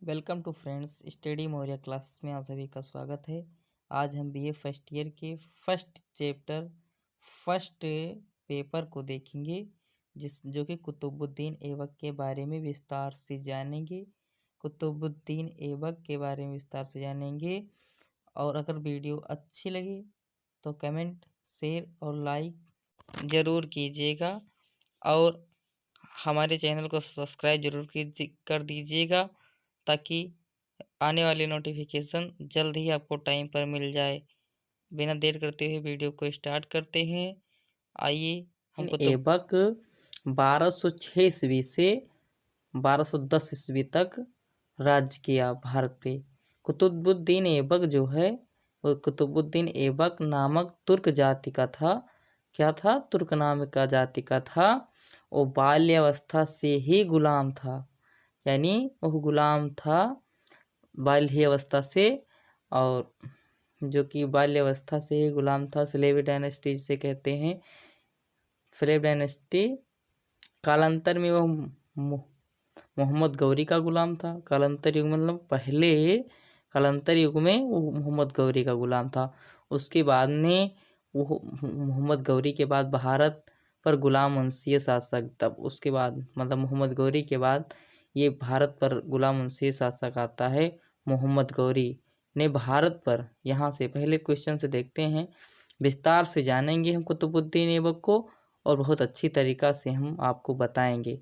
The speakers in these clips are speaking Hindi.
Welcome to friends study Maurya class में आप सभी का स्वागत है। आज हम बीए फर्स्ट ईयर के फर्स्ट चैप्टर फर्स्ट पेपर को देखेंगे जो कि कुतुबुद्दीन ऐबक के बारे में विस्तार से जानेंगे। कुतुबुद्दीन ऐबक के बारे में विस्तार से जानेंगे। और अगर वीडियो अच्छी लगे तो कमेंट, शेयर और लाइक ज़रूर कीजिएगा और हमारे चैनल को सब्सक्राइब जरूर कर दीजिएगा ताकि आने वाली नोटिफिकेशन जल्द ही आपको टाइम पर मिल जाए। बिना देर करते हुए वीडियो को स्टार्ट करते हैं। आइए हमको ऐबक 1206 ईस्वी से 1210 ईस्वी तक राज्य किया भारत पे। कुतुबुद्दीन ऐबक जो है वो कुतुबुद्दीन ऐबक नामक तुर्क जाति का था। क्या था? तुर्क नाम का जाति का था। वो बाल्यावस्था से ही गुलाम था, यानी वह गुलाम था बाल्यावस्था से। और जो कि बाल्यावस्था से ही गुलाम था, स्लेव डायनेस्टी जिसे कहते हैं, स्लेव डायनेस्टी। कालांतर में वह मोहम्मद गौरी का गुलाम था। कालांतर युग मतलब पहले कालांतर युग में वो मोहम्मद गौरी का गुलाम था। उसके बाद में वो मोहम्मद गौरी के बाद भारत पर गुलाम वंशीय शासक, तब उसके बाद मतलब मोहम्मद गौरी के बाद ये भारत पर गुलाम वंशीय शासक आता है। मोहम्मद गौरी ने भारत पर, यहाँ से पहले क्वेश्चन से देखते हैं, विस्तार से जानेंगे हम कुतुबुद्दीन ऐबक को और बहुत अच्छी तरीक़ा से हम आपको बताएंगे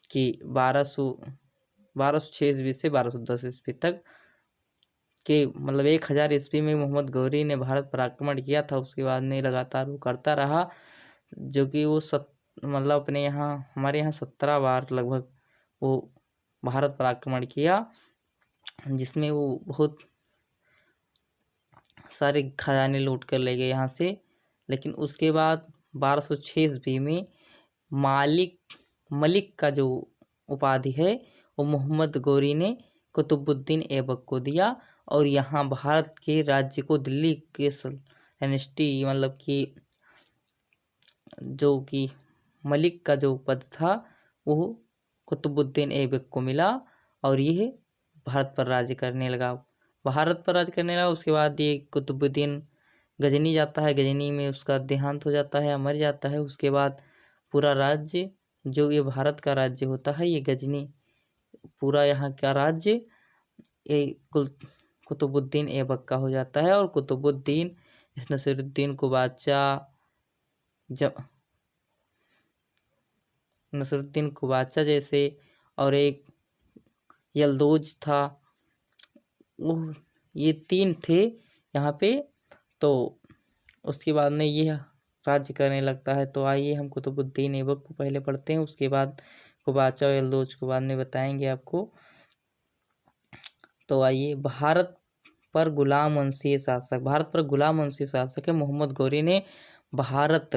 कि 1206 ईस्वी से 1210 ईस्वी तक के मतलब 1000 ईस्वी में मोहम्मद गौरी ने भारत पर आक्रमण किया था। उसके बाद में लगातार वो करता रहा, जो कि वो मतलब अपने यहाँ हमारे यहाँ 17 बार लगभग वो भारत पर आक्रमण किया, जिसमें वो बहुत सारे खजाने लूट कर ले गए यहाँ से। लेकिन उसके बाद 1206 ईस्वी में मलिक का जो उपाधि है वो मोहम्मद गौरी ने कुतुबुद्दीन ऐबक को दिया और यहाँ भारत के राज्य को दिल्ली के डायनेस्टी मतलब कि जो कि मलिक का जो पद था वो कुतुबुद्दीन ऐबक को मिला और यह भारत पर राज्य करने लगा। उसके बाद ये कुतुबुद्दीन गजनी जाता है। गजनी में उसका देहांत हो जाता है, मर जाता है। उसके बाद पूरा राज्य जो ये भारत का राज्य होता है, ये गजनी पूरा यहाँ का राज्य ये कुतुबुद्दीन ऐबक का हो जाता है। और कुतुबुद्दीन नसीरुद्दीन को नसीरुद्दीन कुबाचा जैसे और एक यलदौज था, वो ये 3 थे यहाँ पे। तो उसके बाद में ये राज्य करने लगता है। तो आइए हम कुतुबुद्दीन ऐबक को पहले पढ़ते हैं, उसके बाद कुबाचा और यलदौज को बाद में बताएंगे आपको। तो आइए, भारत पर गुलाम वंशीय शासक है मोहम्मद गौरी ने भारत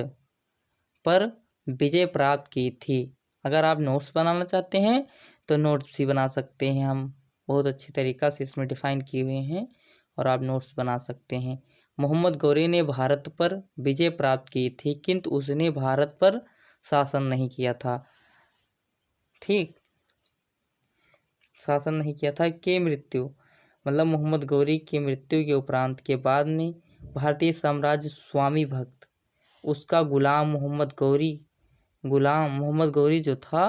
पर विजय प्राप्त की थी। अगर आप नोट्स बनाना चाहते हैं तो नोट्स भी बना सकते हैं, हम बहुत अच्छी तरीक़ा से इसमें डिफ़ाइन किए हुए हैं और आप नोट्स बना सकते हैं। मोहम्मद गौरी ने भारत पर विजय प्राप्त की थी, किंतु उसने भारत पर शासन नहीं किया था। ठीक, शासन नहीं किया था। के मृत्यु मतलब मोहम्मद गौरी की मृत्यु के उपरांत के बाद में भारतीय साम्राज्य स्वामी भक्त उसका गुलाम मोहम्मद गौरी जो था,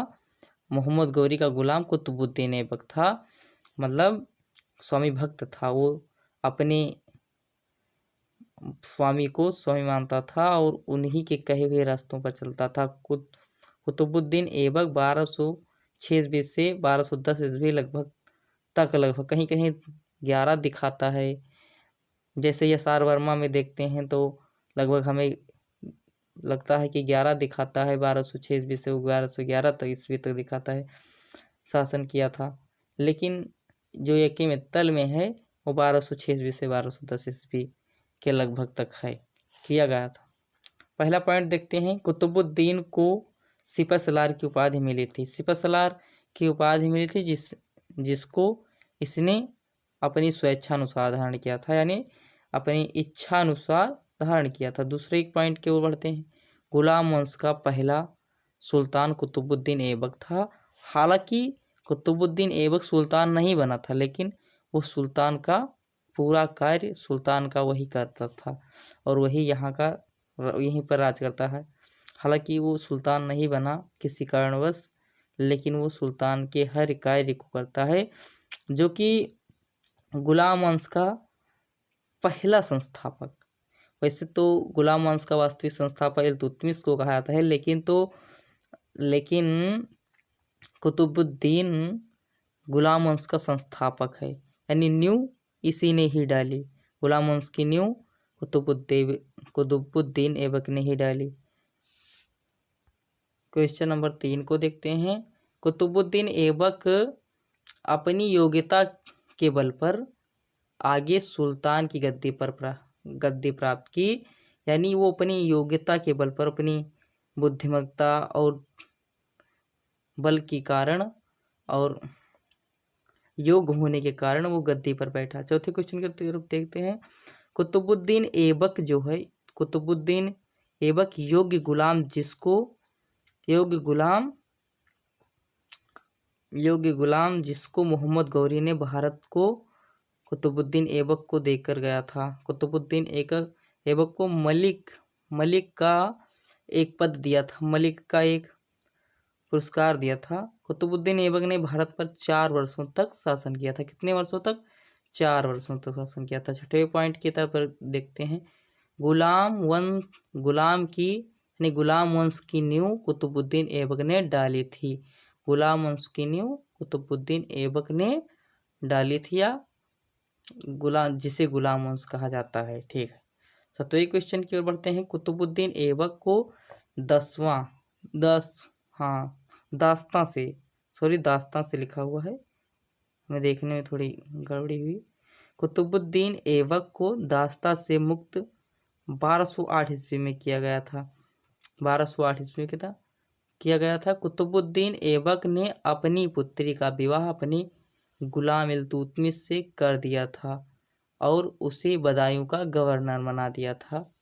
मोहम्मद गौरी का गुलाम कुतुबुद्दीन ऐबक था। मतलब स्वामी भक्त था, वो अपने स्वामी को स्वामी मानता था और उन्हीं के कहे हुए रास्तों पर चलता था। कुतुबुद्दीन ऐबक 1206 ईस्वी से 1210 ईस्वी लगभग कहीं कहीं 11 दिखाता है। जैसे यशार वर्मा में देखते हैं तो लगभग हमें लगता है कि 11 दिखाता है। 1206 ईस्वी से 1211 तक ईस्वी तक दिखाता है शासन किया था। लेकिन जो यकीन तल में है वो 1206 ईस्वी से 1210 ईस्वी के लगभग तक है किया गया था। पहला पॉइंट देखते हैं, कुतुबुद्दीन को सिपहसालार की उपाधि मिली थी। सिपहसालार की उपाधि मिली थी जिसको इसने अपनी स्वेच्छानुसार धारण किया था, यानी अपनी इच्छा अनुसार धारण किया था। दूसरे एक पॉइंट की ओर बढ़ते हैं, गुलाम वंश का पहला सुल्तान कुतुबुद्दीन ऐबक था। हालांकि कुतुबुद्दीन ऐबक सुल्तान नहीं बना था, लेकिन वो सुल्तान का पूरा कार्य सुल्तान का वही करता था और वही यहाँ का यहीं पर राज करता है। हालांकि वो सुल्तान नहीं बना किसी कारणवश, लेकिन वो सुल्तान के हर कार्य को करता है, जो कि गुलाम वंश का पहला संस्थापक। वैसे तो गुलाम वंश का वास्तविक संस्थापक इल्तुतमिश को कहा जाता है, लेकिन कुतुबुद्दीन गुलाम वंश का संस्थापक है, यानी नींव इसी ने ही डाली। गुलाम वंश की नींव कुतुबुद्दीन ऐबक ने ही डाली। क्वेश्चन नंबर 3 को देखते हैं। कुतुबुद्दीन ऐबक अपनी योग्यता के बल पर आगे सुल्तान की गद्दी प्राप्त की, यानी वो अपनी योग्यता के बल पर, अपनी बुद्धिमत्ता और बल के कारण और योग्य होने के कारण वो गद्दी पर बैठा। चौथे क्वेश्चन की तरफ देखते हैं। कुतुबुद्दीन ऐबक जो है, कुतुबुद्दीन ऐबक योग्य गुलाम जिसको मोहम्मद गौरी ने भारत को कुतुबुद्दीन ऐबक को देकर गया था। कुतुबुद्दीन ऐबक को मलिक का एक पद दिया था, मलिक का एक पुरस्कार दिया था। कुतुबुद्दीन ऐबक ने भारत पर 4 वर्षों तक शासन किया था। कितने वर्षों तक? 4 वर्षों तक शासन किया था। छठे पॉइंट की तरफ देखते हैं। गुलाम वंश की नींव कुतुबुद्दीन ऐबक ने डाली थी। गुलाम वंश की नींव कुतुबुद्दीन ऐबक ने डाली थी, या जिसे गुलाम वंश कहा जाता है। ठीक है। 7वें क्वेश्चन की ओर बढ़ते हैं। कुतुबुद्दीन ऐबक को दास्तां से लिखा हुआ है, हमें देखने में थोड़ी गड़बड़ी हुई। कुतुबुद्दीन ऐबक को दास्तां से मुक्त 1208 ईस्वी में किया गया था। 1208 ईस्वी में किया गया था। कुतुबुद्दीन ऐबक ने अपनी पुत्री का विवाह अपने गुलाम इल्तुतमिश से कर दिया था और उसे बदायूं का गवर्नर बना दिया था।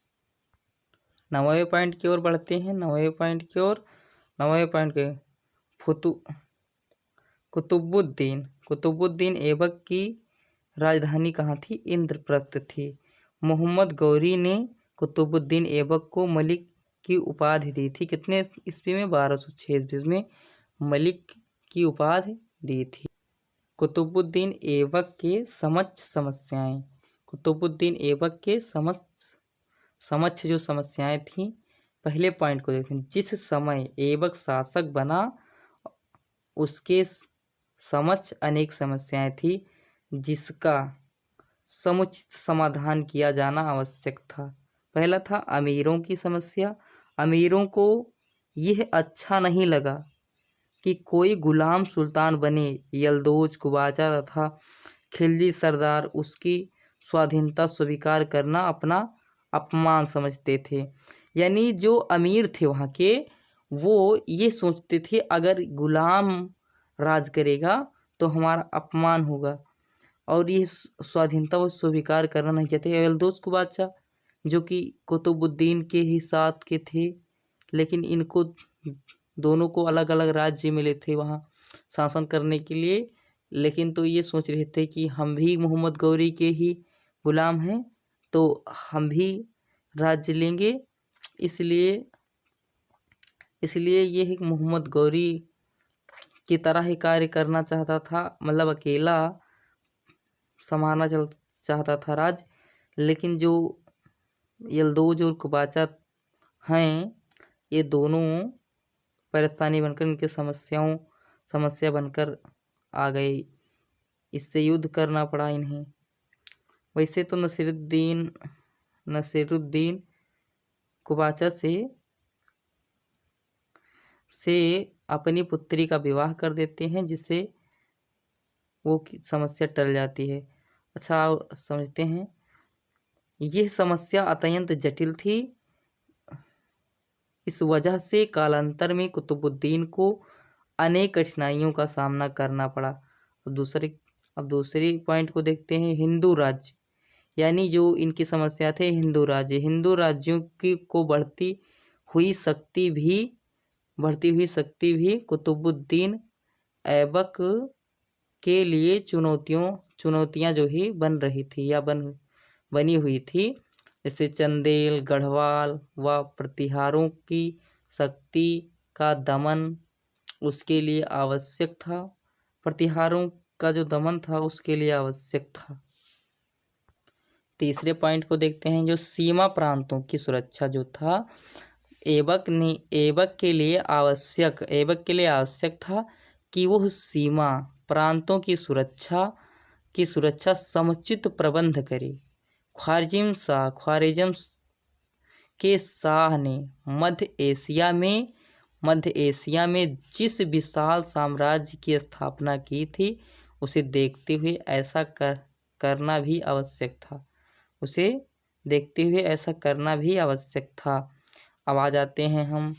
9वें पॉइंट की ओर बढ़ते हैं। 9वें पॉइंट के कुतुबुद्दीन ऐबक की राजधानी कहाँ थी? इंद्रप्रस्थ थी। मोहम्मद गौरी ने कुतुबुद्दीन ऐबक को मलिक की उपाधि दी थी। कितने ईस्वी में? 1206 ईस्वी में मलिक की उपाधि दी थी। कुतुबुद्दीन ऐबक के समस्याएं। कुतुबुद्दीन ऐबक के समक्ष जो समस्याएं थीं, पहले पॉइंट को देखते हैं। जिस समय ऐबक शासक बना उसके समक्ष अनेक समस्याएं थी, जिसका समुचित समाधान किया जाना आवश्यक था। पहला था अमीरों की समस्या। अमीरों को यह अच्छा नहीं लगा कि कोई गुलाम सुल्तान बने। यल्दोज, कुबाचा तथा खिलजी सरदार उसकी स्वाधीनता स्वीकार करना अपना अपमान समझते थे। यानी जो अमीर थे वहाँ के, वो ये सोचते थे अगर गुलाम राज करेगा तो हमारा अपमान होगा, और ये स्वाधीनता वो स्वीकार करना नहीं चाहते। यल्दोज कुबाचा जो कि कुतुबुद्दीन के ही साथ के थे, लेकिन इनको दोनों को अलग अलग राज्य मिले थे वहाँ शासन करने के लिए, लेकिन तो ये सोच रहे थे कि हम भी मोहम्मद गौरी के ही गुलाम हैं तो हम भी राज्य लेंगे। इसलिए ये मोहम्मद गौरी की तरह ही कार्य करना चाहता था, मतलब अकेला संभालना चाहता था राज। लेकिन जो यल्दोज और कुबाचा हैं, ये दोनों परेशानी बनकर, इनके समस्या बनकर आ गई। इससे युद्ध करना पड़ा इन्हें। वैसे तो नसीरुद्दीन कुबाचा से अपनी पुत्री का विवाह कर देते हैं, जिससे वो समस्या टल जाती है। अच्छा, समझते हैं। यह समस्या अत्यंत जटिल थी। इस वजह से कालांतर में कुतुबुद्दीन को अनेक कठिनाइयों का सामना करना पड़ा। अब दूसरी पॉइंट को देखते हैं। हिंदू राज्य, यानी जो इनकी समस्या थे हिंदू राज्यों की को बढ़ती हुई शक्ति भी कुतुबुद्दीन ऐबक के लिए चुनौतियां जो ही बन रही थी या बनी हुई थी, जैसे चंदेल, गढ़वाल व प्रतिहारों की शक्ति का दमन उसके लिए आवश्यक था। प्रतिहारों का जो दमन था उसके लिए आवश्यक था। तीसरे पॉइंट को देखते हैं, जो सीमा प्रांतों की सुरक्षा जो था, ऐबक के लिए आवश्यक था कि वह सीमा प्रांतों की सुरक्षा समुचित प्रबंध करे। ख्वारिज़म के शाह ने मध्य एशिया में जिस विशाल साम्राज्य की स्थापना की थी, उसे देखते हुए ऐसा करना भी आवश्यक था। अब आ जाते हैं हम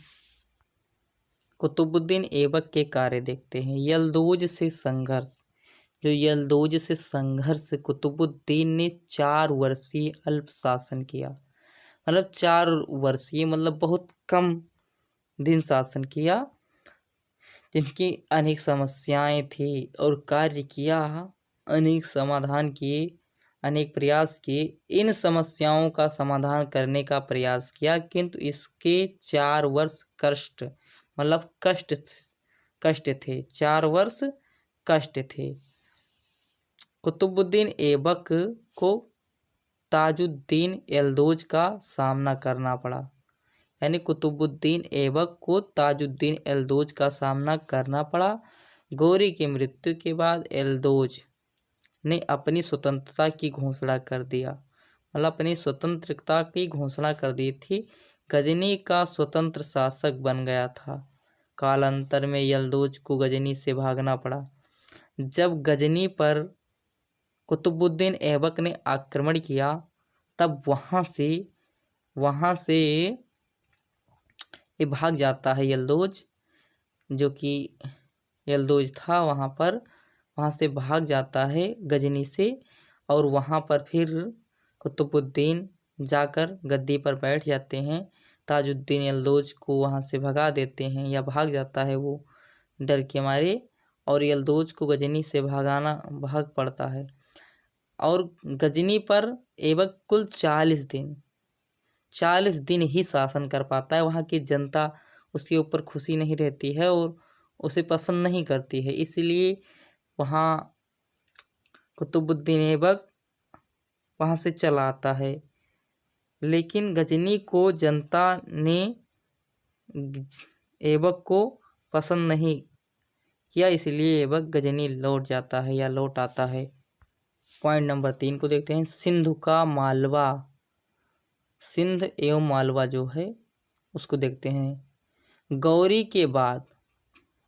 कुतुबुद्दीन ऐबक के कार्य देखते हैं। यलदौज से संघर्ष कुतुबुद्दीन ने 4 वर्षीय अल्प शासन किया। मतलब 4 वर्षीय मतलब बहुत कम दिन शासन किया, जिनकी अनेक समस्याएं थी और कार्य किया, अनेक समाधान किए, अनेक प्रयास किए, इन समस्याओं का समाधान करने का प्रयास किया, किंतु इसके 4 वर्ष कष्ट थे। 4 वर्ष कष्ट थे। कुतुबुद्दीन ऐबक को ताजुद्दीन यलदौज का सामना करना पड़ा। यानी कुतुबुद्दीन ऐबक को ताजुद्दीन यलदौज का सामना करना पड़ा। गौरी की मृत्यु के बाद यलदौज ने अपनी स्वतंत्रता की घोषणा कर दिया। मतलब अपनी स्वतंत्रता की घोषणा कर दी थी। गजनी का स्वतंत्र शासक बन गया था। कालांतर में यलदौज को गजनी से भागना पड़ा। जब गजनी पर कुतुबुद्दीन ऐबक ने आक्रमण किया, तब वहाँ से ये भाग जाता है यलदौज, जो कि यलदौज था वहाँ से भाग जाता है गजनी से, और वहाँ पर फिर कुतुबुद्दीन जाकर गद्दी पर बैठ जाते हैं। ताजुद्दीन यलदौज को वहाँ से भगा देते हैं या भाग जाता है वो डर के मारे, और यलदौज को गजनी से भाग पड़ता है। और गजनी पर ऐबक कुल 40 दिन ही शासन कर पाता है। वहाँ की जनता उसके ऊपर खुशी नहीं रहती है और उसे पसंद नहीं करती है, इसलिए वहाँ कुतुबुद्दीन ऐबक वहाँ से चला आता है। लेकिन गजनी को जनता ने ऐबक को पसंद नहीं किया, इसलिए ऐबक गजनी लौट आता है। पॉइंट नंबर 3 को देखते हैं। सिंध एवं मालवा जो है उसको देखते हैं। गौरी के बाद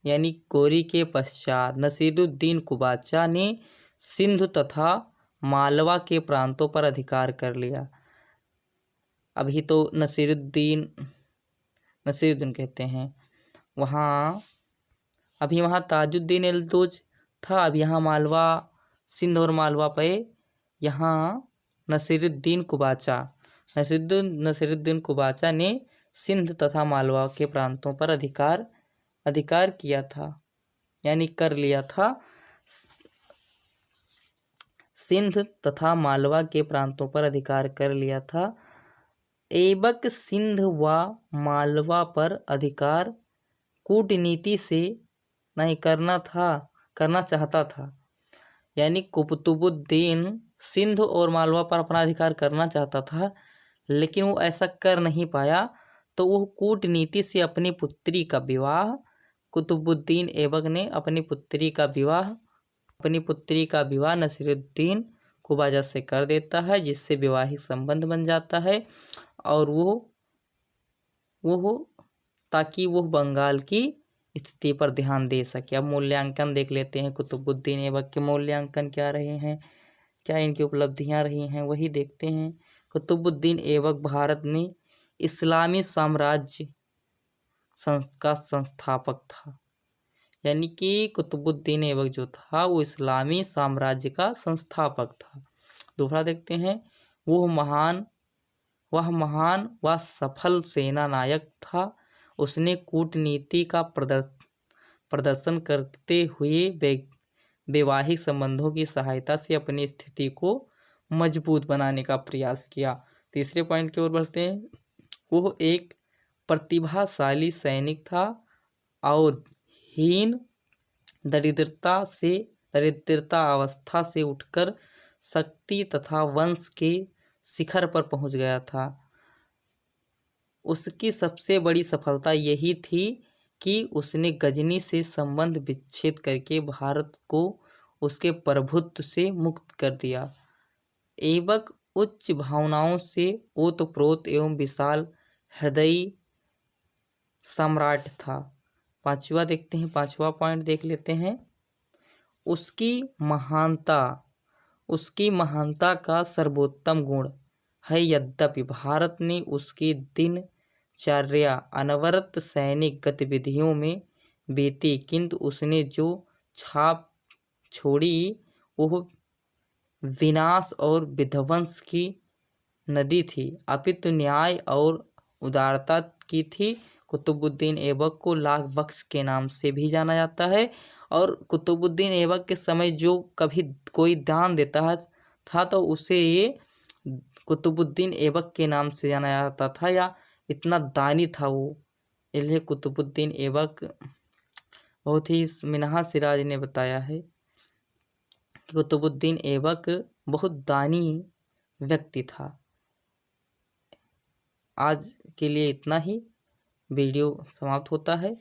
यानी गौरी के पश्चात नसीरुद्दीन कुबाचा ने सिंध तथा मालवा के प्रांतों पर अधिकार कर लिया। अभी तो नसीरुद्दीन कहते हैं। अभी वहाँ ताजुद्दीन यलदौज था। अब यहाँ सिंध और मालवा पे यहाँ नसीरुद्दीन कुबाचा ने सिंध तथा मालवा के प्रांतों पर अधिकार किया था, यानी कर लिया था। सिंध तथा मालवा के प्रांतों पर अधिकार कर लिया था। ऐबक सिंध व मालवा पर अधिकार कूटनीति से नहीं करना चाहता था। यानी कुतुबुद्दीन सिंध और मालवा पर अपना अधिकार करना चाहता था, लेकिन वो ऐसा कर नहीं पाया, तो वो कूटनीति से अपनी पुत्री का विवाह कुतुबुद्दीन ऐबक ने अपनी पुत्री का विवाह नसीरुद्दीन कुबाचा से कर देता है, जिससे वैवाहिक संबंध बन जाता है। और वो ताकि वो बंगाल की स्थिति पर ध्यान दे सके। अब मूल्यांकन देख लेते हैं। कुतुबुद्दीन ऐबक के मूल्यांकन क्या रहे हैं, क्या इनकी उपलब्धियां रही हैं, वही देखते हैं। कुतुबुद्दीन ऐबक भारत में इस्लामी साम्राज्य का संस्थापक था। यानी कि कुतुबुद्दीन ऐबक जो था वो इस्लामी साम्राज्य का संस्थापक था। दूसरा देखते हैं, वह महान व सफल सेना नायक था। उसने कूटनीति का प्रदर्शन करते हुए वैवाहिक संबंधों की सहायता से अपनी स्थिति को मजबूत बनाने का प्रयास किया। तीसरे पॉइंट की ओर बढ़ते हैं। वो एक प्रतिभाशाली सैनिक था और हीन दरिद्रता अवस्था से उठकर शक्ति तथा वंश के शिखर पर पहुंच गया था। उसकी सबसे बड़ी सफलता यही थी कि उसने गजनी से संबंध विच्छेद करके भारत को उसके प्रभुत्व से मुक्त कर दिया। ऐबक उच्च भावनाओं से ओतप्रोत एवं विशाल हृदयी सम्राट था। पांचवा देखते हैं, पांचवा पॉइंट देख लेते हैं। उसकी महानता का सर्वोत्तम गुण है। यद्यपि भारत ने उसकी दिनचर्या अनवरत सैनिक गतिविधियों में बीती, किंतु उसने जो छाप छोड़ी वह विनाश और विध्वंस की नदी थी, अपितु न्याय और उदारता की थी। कुतुबुद्दीन ऐबक को लाख बख्श के नाम से भी जाना जाता है। और कुतुबुद्दीन ऐबक के समय जो कभी कोई दान देता था तो उसे ये कुतुबुद्दीन ऐबक के नाम से जाना जाता था, या इतना दानी था वो। इसलिए कुतुबुद्दीन ऐबक, बहुत ही मिन्हाज सिराज ने बताया है कि कुतुबुद्दीन ऐबक बहुत दानी व्यक्ति था। आज के लिए इतना ही। वीडियो समाप्त होता है।